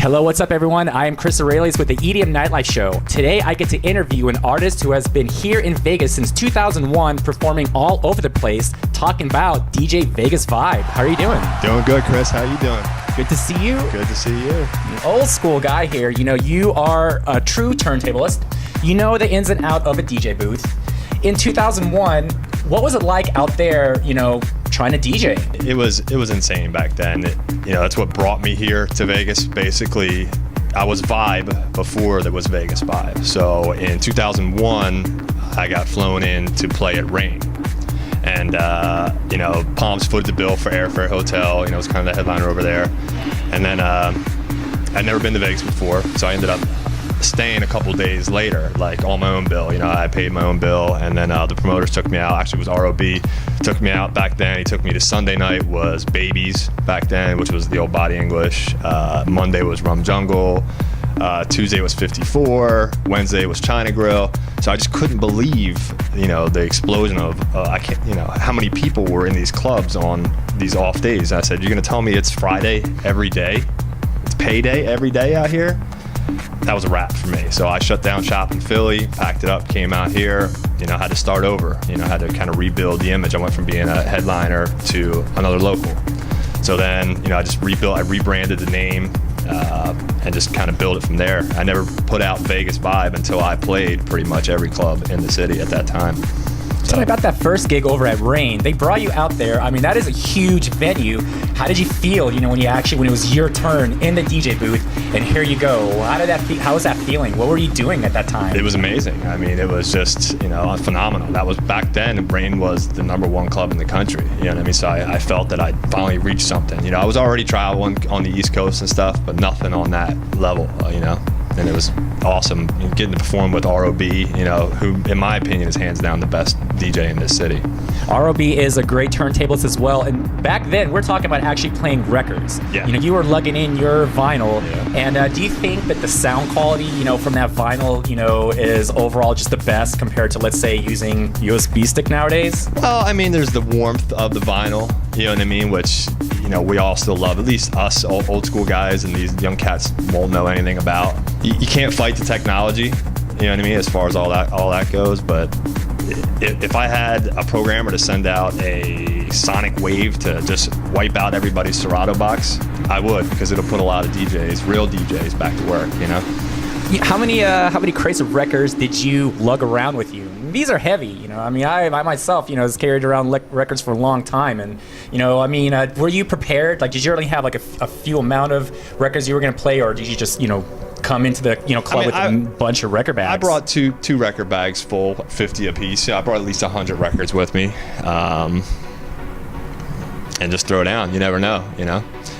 Hello, what's up everyone? I am Chris Aurelius with the EDM Nightlife Show. Today I get to interview an artist who has been here in Vegas since 2001, performing all over the place, talking about DJ Vegas Vibe. How are you doing? Doing good, Chris. How you doing? Good to see you. Good to see you. Old school guy here. You know, you are a true turntablist. You know the ins and out of a DJ booth. In 2001, what was it like out there, you know, trying to DJ? It was insane back then. That's what brought me here to Vegas. Basically, I was Vibe before there was Vegas Vibe. So in 2001, I got flown in to play at Rain. And, Palms footed the bill for airfare, hotel. It was kind of the headliner over there. And then I'd never been to Vegas before, so I ended up staying a couple days later, like on my own bill. I paid my own bill, and then the promoters took me out. Actually, it was ROB took me out back then. He took me to Sunday night was Babies back then, which was the old Body English. Monday was Rum Jungle. Tuesday was 54. Wednesday was China Grill. So I just couldn't believe, the explosion of how many people were in these clubs on these off days. And I said, "You're gonna tell me it's Friday every day? It's payday every day out here?" That was a wrap for me. So I shut down shop in Philly, packed it up, came out here, had to start over, had to kind of rebuild the image. I went from being a headliner to another local. So then, I just rebuilt, I rebranded the name and just kind of built it from there. I never put out Vegas Vibe until I played pretty much every club in the city at that time. Tell me about that first gig over at Rain. They brought you out there. I mean, that is a huge venue. How did you feel, when it was your turn in the DJ booth, and here you go? How was that feeling? What were you doing at that time? It was amazing. I mean, it was just, phenomenal. That was back then. Rain was the #1 club in the country. You know what I mean? So I felt that I'd finally reached something. I was already traveling on the East Coast and stuff, but nothing on that level. And it was awesome getting to perform with ROB, who, in my opinion, is hands down the best DJ in this city. ROB is a great turntablist as well. And back then, we're talking about actually playing records. Yeah. You were lugging in your vinyl. Yeah. And do you think that the sound quality, from that vinyl, is overall just the best compared to, let's say, using USB stick nowadays? Well, I mean, there's the warmth of the vinyl, you know what I mean, which, we all still love, at least us old school guys, and these young cats won't know anything about. You can't fight the technology, you know what I mean, as far as all that goes. But if I had a programmer to send out a sonic wave to just wipe out everybody's Serato box, I would, because it'll put a lot of DJs, real DJs, back to work. How many crates of records did you lug around with you? These are heavy, I mean, I myself, has carried around records for a long time, and were you prepared? Like, did you really have like a few amount of records you were going to play, or did you just come into the club with a bunch of record bags? I brought two record bags full, 50 apiece. I brought at least 100 records with me, and just throw down. You never know,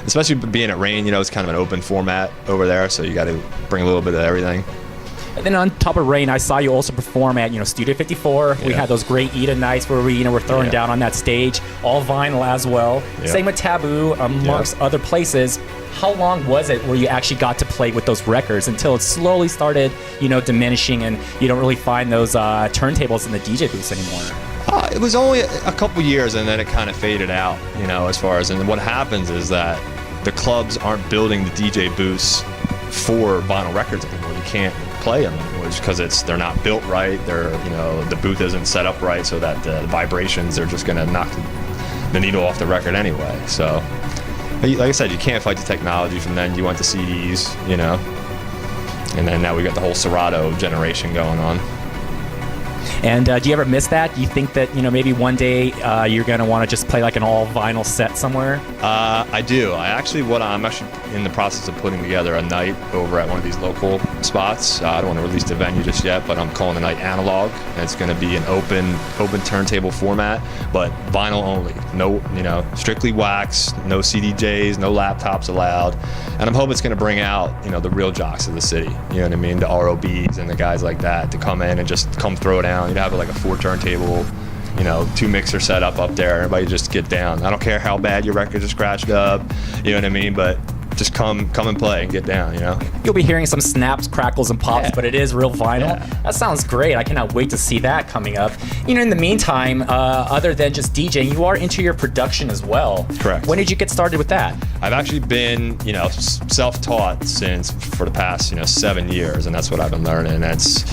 Especially being at Rain, it's kind of an open format over there, so you got to bring a little bit of everything. And then on top of Rain, I saw you also perform at Studio 54. Yeah. We had those great EDM nights where we were throwing down on that stage, all vinyl as well. Yeah. Same with Taboo, amongst other places. How long was it where you actually got to play with those records until it slowly started, diminishing, and you don't really find those turntables in the DJ booths anymore? It was only a couple years, and then it kind of faded out, as far as, and what happens is that the clubs aren't building the DJ booths for vinyl records anymore. You can't play them anymore because they're not built right. The booth isn't set up right, so that the vibrations are just going to knock the needle off the record anyway. So, like I said, you can't fight the technology. From then, you went to CDs, and then now we got the whole Serato generation going on. And do you ever miss that? Do you think that, maybe one day you're going to want to just play like an all vinyl set somewhere? I do. I'm actually in the process of putting together a night over at one of these local spots. I don't want to release the venue just yet, but I'm calling the night Analog. And it's going to be an open turntable format, but vinyl only. No, strictly wax, no CDJs, no laptops allowed. And I'm hoping it's going to bring out, the real jocks of the city. You know what I mean? The ROBs and the guys like that to come in and just come throw down. You'd have like a 4 turntable, 2 mixer setup up there. Everybody just get down. I don't care how bad your records are scratched up, you know what I mean? But just come and play and get down, you know. You'll be hearing some snaps, crackles, and pops, but it is real vinyl. Yeah. That sounds great. I cannot wait to see that coming up. You know, in the meantime, other than just DJing, you are into your production as well. Correct. When did you get started with that? I've actually been, you know, self-taught for the past, 7 years, and that's what I've been learning. That's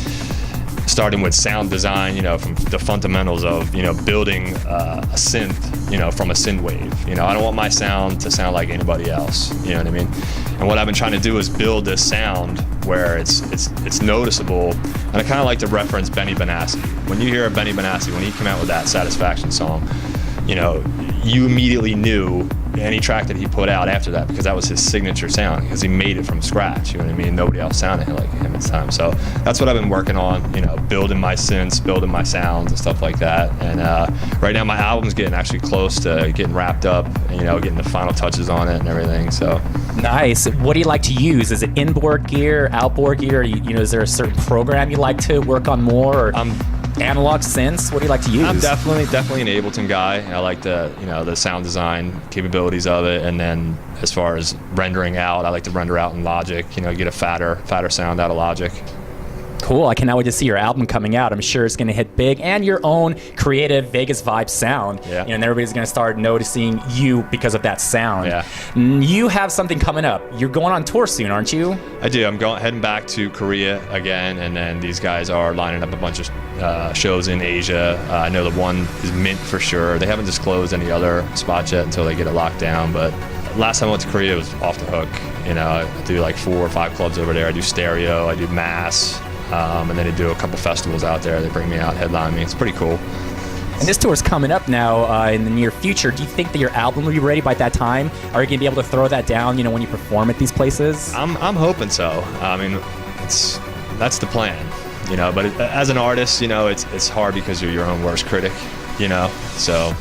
starting with sound design, you know, from the fundamentals of, you know, building a synth, you know, from a synth wave. You know, I don't want my sound to sound like anybody else. You know what I mean? And what I've been trying to do is build this sound where it's noticeable. And I kind of like to reference Benny Benassi. When you hear Benny Benassi, when he came out with that Satisfaction song, you know, you immediately knew any track that he put out after that, because that was his signature sound, because he made it from scratch. You know what I mean? Nobody else sounded like him at the time. So that's what I've been working on, you know, building my synths, building my sounds and stuff like that. And right now my album's getting actually close to getting wrapped up, and, you know, getting the final touches on it and everything. So nice. What do you like to use? Is it inboard gear, outboard gear? You know, is there a certain program you like to work on more? Or analog synths? What do you like to use? I'm definitely an Ableton guy. I like the sound design capabilities of it, and then as far as rendering out, I like to render out in Logic. You know, get a fatter sound out of Logic. Cool. I cannot wait to see your album coming out. I'm sure it's going to hit big, and your own creative Vegas vibe sound. Yeah. You know, and everybody's going to start noticing you because of that sound. Yeah. You have something coming up. You're going on tour soon, aren't you? I do. I'm heading back to Korea again, and then these guys are lining up a bunch of shows in Asia. I know the one is mint for sure. They haven't disclosed any other spots yet until they get it locked down, but last time I went to Korea was off the hook. You know, I do like 4 or 5 clubs over there. I do stereo, I do mass, and then they do a couple festivals out there. They bring me out, headline me. It's pretty cool. And this tour's coming up now in the near future. Do you think that your album will be ready by that time? Are you going to be able to throw that down, you know, when you perform at these places? I'm hoping so. I mean, that's the plan, you know. But as an artist, you know, it's hard because you're your own worst critic, you know. So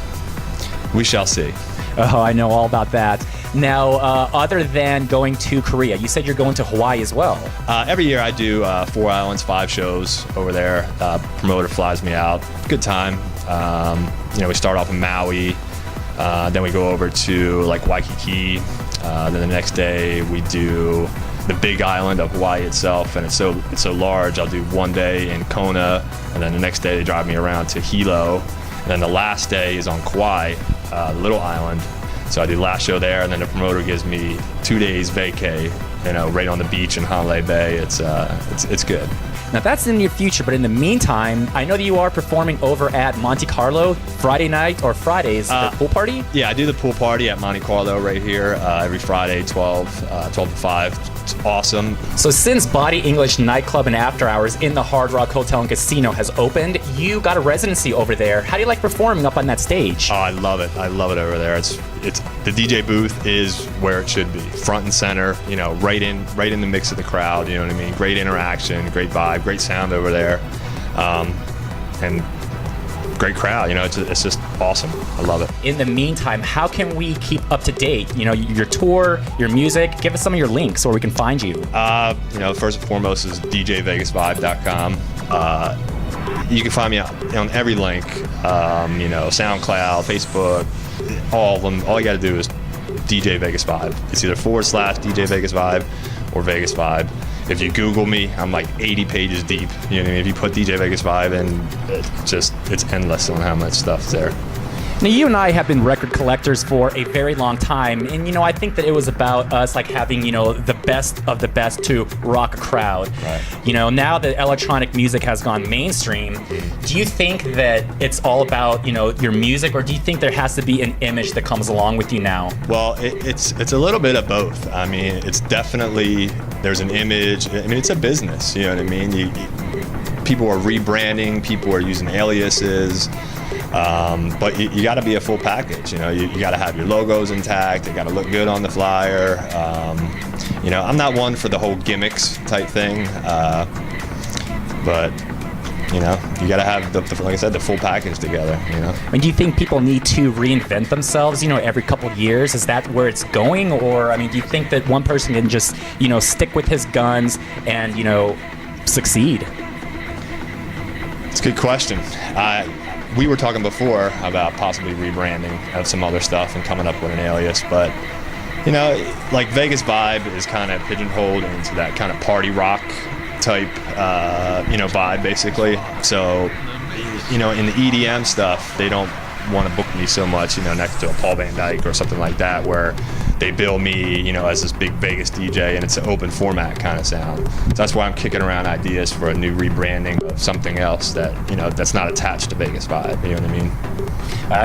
we shall see. Oh, I know all about that. Now, other than going to Korea, you said you're going to Hawaii as well. Every year I do 4 islands, 5 shows over there. Promoter flies me out. Good time. You know, we start off in Maui, then we go over to like Waikiki. Then the next day we do the big island of Hawaii itself, and it's so large. I'll do 1 day in Kona, and then the next day they drive me around to Hilo, and then the last day is on Kauai, the little island. So I do the last show there, and then the promoter gives me 2 days vacay, you know, right on the beach in Hanalei Bay. It's good. Now that's in the near future, but in the meantime, I know that you are performing over at Monte Carlo Friday night or Fridays, the pool party? Yeah, I do the pool party at Monte Carlo right here every Friday, 12 to 5. It's awesome. So since Body English Nightclub and After Hours in the Hard Rock Hotel and Casino has opened, you got a residency over there. How do you like performing up on that stage? Oh, I love it. I love it over there. It's the DJ booth is where it should be, front and center. You know, right in the mix of the crowd. You know what I mean? Great interaction, great vibe, great sound over there, and great crowd. You know, it's just awesome. I love it. In the meantime, how can we keep up to date? You know, your tour, your music. Give us some of your links where we can find you. You know, first and foremost is djvegasvibe.com. You can find me on every link. You know, SoundCloud, Facebook, all of them. All you got to do is DJ Vegas Vibe. It's either / DJ Vegas Vibe or Vegas Vibe. If you Google me, I'm like 80 pages deep. You know what I mean? If you put DJ Vegas Vibe in, it's endless on how much stuff's there. Now, you and I have been record collectors for a very long time, and, you know, I think that it was about us, like, having, you know, the best of the best to rock a crowd. Right. You know, now that electronic music has gone mainstream, do you think that it's all about, you know, your music, or do you think there has to be an image that comes along with you now? Well, it's a little bit of both. I mean, it's definitely, there's an image. I mean, it's a business, you know what I mean? People are rebranding, people are using aliases. But you got to be a full package. You know, you got to have your logos intact. It got to look good on the flyer. You know, I'm not one for the whole gimmicks type thing, but you know, you got to have like I said, the full package together. You know. I mean, do you think people need to reinvent themselves? You know, every couple of years? Is that where it's going, or I mean, do you think that one person can just, you know, stick with his guns and, you know, succeed? It's a good question. We were talking before about possibly rebranding of some other stuff and coming up with an alias, but You know, like Vegas Vibe is kind of pigeonholed into that kind of party rock type, you know, vibe basically. So, you know, in the EDM stuff, they don't want to book me so much, you know, next to a Paul Van Dyke or something like that, where they bill me, you know, as this big Vegas DJ, and it's an open format kind of sound. So that's why I'm kicking around ideas for a new rebranding of something else that, you know, that's not attached to Vegas Vibe. You know what I mean?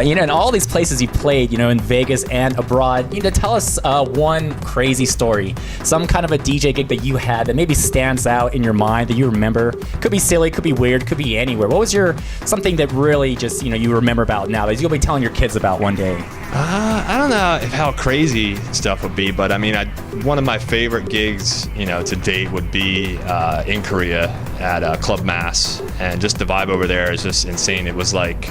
You know, in all these places you played, you know, in Vegas and abroad, you know, tell us one crazy story, some kind of a DJ gig that you had that maybe stands out in your mind that you remember. Could be silly, could be weird, could be anywhere. What was something that really just, you know, you remember about now that you'll be telling your kids about one day? I don't know how crazy stuff would be, but I mean, one of my favorite gigs, you know, to date would be in Korea at Club Mass, and just the vibe over there is just insane. It was like,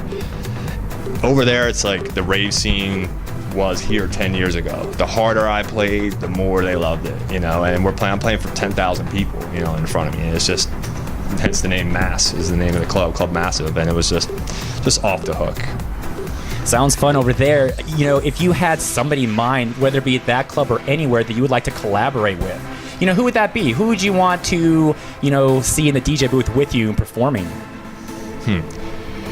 over there, it's like the rave scene was here 10 years ago. The harder I played, the more they loved it, you know, and I'm playing for 10,000 people, you know, in front of me. And it's just, hence the name Mass is the name of the Club Massive, and it was just off the hook. Sounds fun over there. You know, if you had somebody in mind, whether it be at that club or anywhere that you would like to collaborate with, you know, who would that be? Who would you want to, you know, see in the DJ booth with you performing?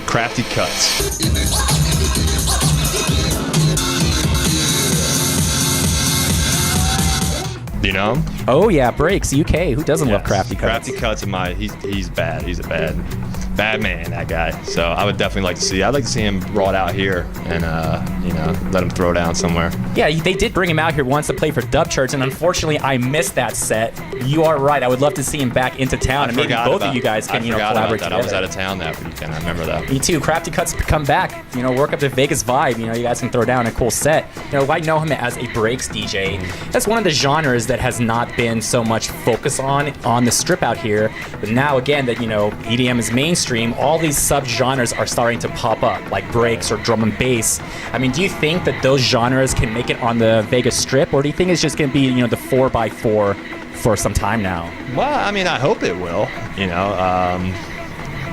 Crafty Cuts. You know him? Oh yeah, Breaks UK. Who doesn't love Crafty Cuts? Crafty Cuts he's bad. He's a bad man, that guy. So I would definitely like to see. I'd like to see him brought out here and you know, let him throw down somewhere. Yeah, they did bring him out here once to play for Dub Church, and unfortunately I missed that set. You are right. I would love to see him back into town, and maybe both of you guys can, you know, collaborate together. I was out of town that weekend. I remember that. Me too. Crafty Cuts come back. You know, work up the Vegas vibe. You know, you guys can throw down a cool set. You know, I know him as a breaks DJ. That's one of the genres that has not been so much focus on the strip out here. But now again that, you know, EDM is mainstream, all these sub-genres are starting to pop up, like breaks or drum and bass. I mean, do you think that those genres can make it on the Vegas Strip, or do you think it's just going to be, you know, the 4x4 for some time now? Well, I mean, I hope it will. You know,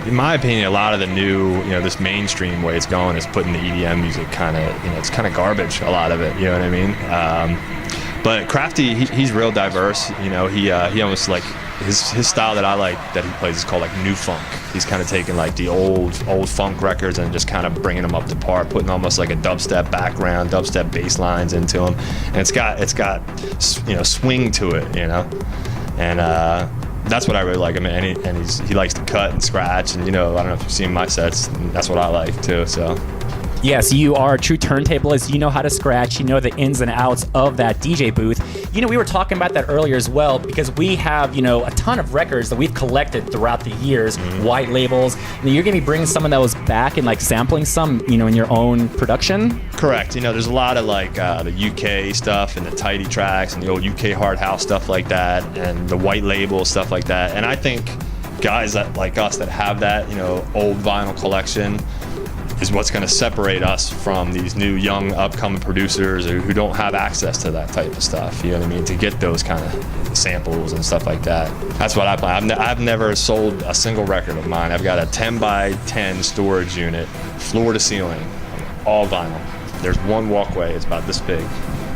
in my opinion, a lot of the new, you know, this mainstream way it's going is putting the EDM music kind of, you know, it's kind of garbage, a lot of it. You know what I mean? But Crafty, he's real diverse. You know, he almost like his style that I like that he plays is called like new funk. He's kind of taking like the old funk records and just kind of bringing them up to par, putting almost like a dubstep background, dubstep bass lines into them, and it's got you know, swing to it, you know, and that's what I really like. I mean, and he likes to cut and scratch, and you know, I don't know if you've seen my sets, that's what I like too. So. Yes, you are a true turntablist. You know how to scratch. You know the ins and outs of that DJ booth. You know, we were talking about that earlier as well, because we have, you know, a ton of records that we've collected throughout the years, white labels. And you're going to be bringing some of those back and like sampling some, you know, in your own production? Correct. You know, there's a lot of like the UK stuff and the tidy tracks and the old UK hard house stuff like that, and the white label stuff like that. And I think guys that like us that have that, you know, old vinyl collection is what's going to separate us from these new young upcoming producers who don't have access to that type of stuff, you know what I mean, to get those kind of samples and stuff like that. That's what I play. I've never sold a single record of mine. I've got a 10 by 10 storage unit, floor to ceiling, all vinyl. There's one walkway, it's about this big,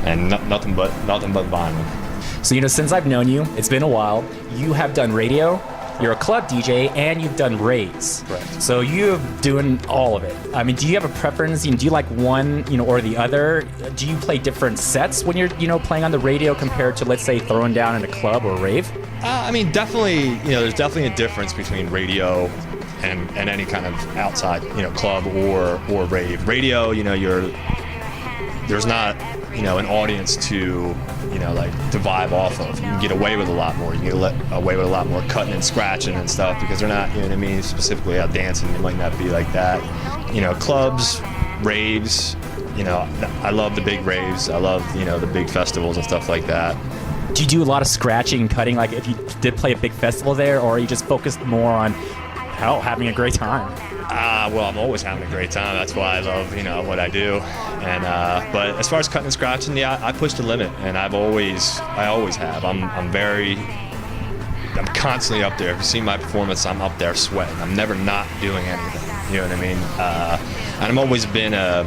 and nothing but vinyl. So, you know, since I've known you, it's been a while, you have done radio, you're a club DJ, and you've done raves. Right. So you're doing all of it. I mean, do you have a preference? You know, do you like one, you know, or the other? Do you play different sets when you're, you know, playing on the radio compared to, let's say, throwing down in a club or a rave? I mean, definitely, you know, there's definitely a difference between radio and any kind of outside, you know, club or rave. Radio, you know, there's not, you know, an audience to, you know, like to vibe off of. You can get away with a lot more. You can get away with a lot more cutting and scratching and stuff because they're not, you know what I mean, specifically out dancing. It might not be like that. You know, clubs, raves, you know, I love the big raves. I love, you know, the big festivals and stuff like that. Do you do a lot of scratching and cutting, like if you did play a big festival there, or are you just focused more on, hell, having a great time? Well, I'm always having a great time. That's why I love, you know, what I do. And but as far as cutting and scratching, yeah, I push the limit, and I always have. I'm constantly up there. If you see my performance, I'm up there sweating. I'm never not doing anything. You know what I mean? And I've always been a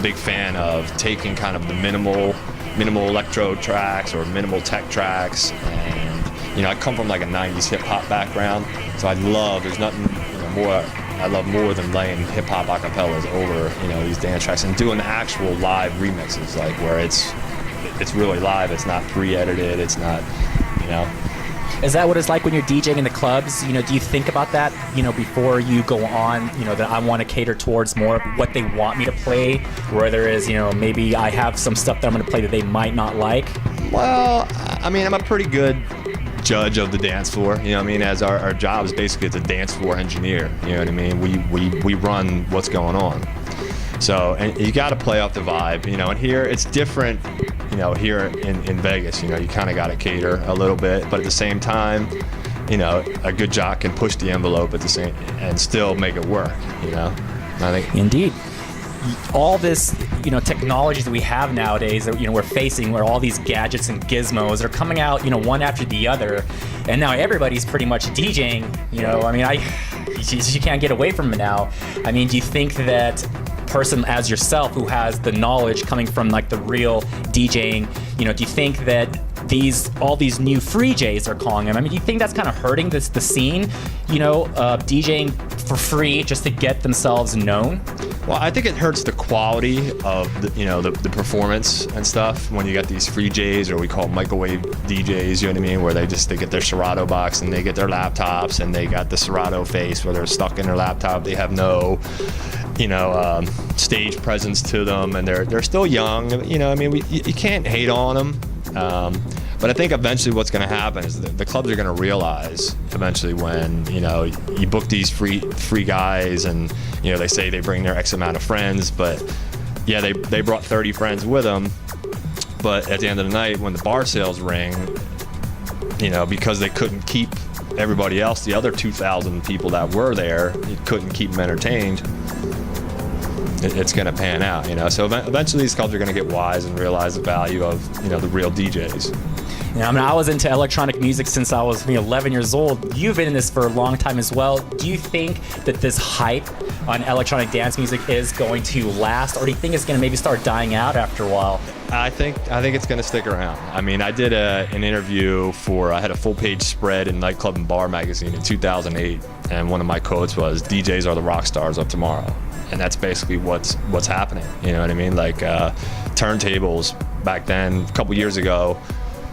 big fan of taking kind of the minimal minimal electro tracks or minimal tech tracks. And, you know, I come from like a 90s hip hop background, so there's nothing, you know, more I love more than laying hip hop acapellas over, you know, these dance tracks and doing actual live remixes, like where it's really live. It's not pre-edited. It's not, you know. Is that what it's like when you're DJing in the clubs? You know, do you think about that, you know, before you go on, you know, that I want to cater towards more of what they want me to play, where there is, you know, maybe I have some stuff that I'm going to play that they might not like? Well, I mean, I'm a pretty good judge of the dance floor, you know what I mean? As our job is basically, it's a dance floor engineer, you know what I mean? We run what's going on. So, and you got to play off the vibe, you know, and here it's different, you know, here in Vegas, you know, you kind of got to cater a little bit, but at the same time, you know, a good jock can push the envelope at the same and still make it work, you know? I think. Indeed. All this, you know, technologies that we have nowadays that, you know, we're facing, where all these gadgets and gizmos are coming out, you know, one after the other, and now everybody's pretty much DJing, you know. I mean, you can't get away from it now. I mean, do you think that person as yourself who has the knowledge coming from like the real DJing, you know, do you think that all these new free Js are calling them? I mean, do you think that's kind of hurting the scene, you know, DJing for free just to get themselves known? Well, I think it hurts the quality of the performance and stuff when you got these free Js, or we call them microwave DJs, you know what I mean, where they get their Serato box and they get their laptops and they got the Serato face where they're stuck in their laptop. They have no, you know, stage presence to them, and they're still young, you know. I mean, you can't hate on them. But I think eventually what's going to happen is the clubs are going to realize eventually when, you know, you book these free guys and, you know, they say they bring their X amount of friends, but yeah, they brought 30 friends with them. But at the end of the night, when the bar sales ring, you know, because they couldn't keep everybody else, the other 2,000 people that were there, you couldn't keep them entertained. It's going to pan out, you know. So eventually these clubs are going to get wise and realize the value of, you know, the real DJs. Yeah, I mean, I was into electronic music since I was 11 years old. You've been in this for a long time as well. Do you think that this hype on electronic dance music is going to last, or do you think it's going to maybe start dying out after a while? I think it's going to stick around. I mean, I did an interview I had a full-page spread in Nightclub and Bar magazine in 2008, and one of my quotes was, "DJs are the rock stars of tomorrow." And that's basically what's happening. You know what I mean? Like turntables back then, a couple years ago,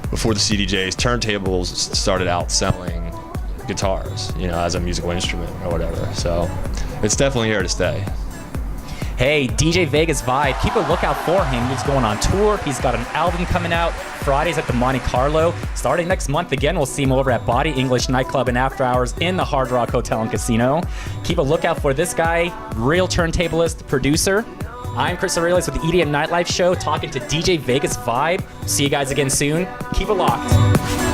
before the CDJs, turntables started out selling guitars, you know, as a musical instrument or whatever. So it's definitely here to stay. Hey, DJ Vegas Vibe, keep a lookout for him. He's going on tour. He's got an album coming out Fridays at the Monte Carlo. Starting next month, again, we'll see him over at Body English Nightclub and After Hours in the Hard Rock Hotel and Casino. Keep a lookout for this guy, real turntablist, producer. I'm Chris Aurelius with the EDM Nightlife Show, talking to DJ Vegas Vibe. See you guys again soon. Keep it locked.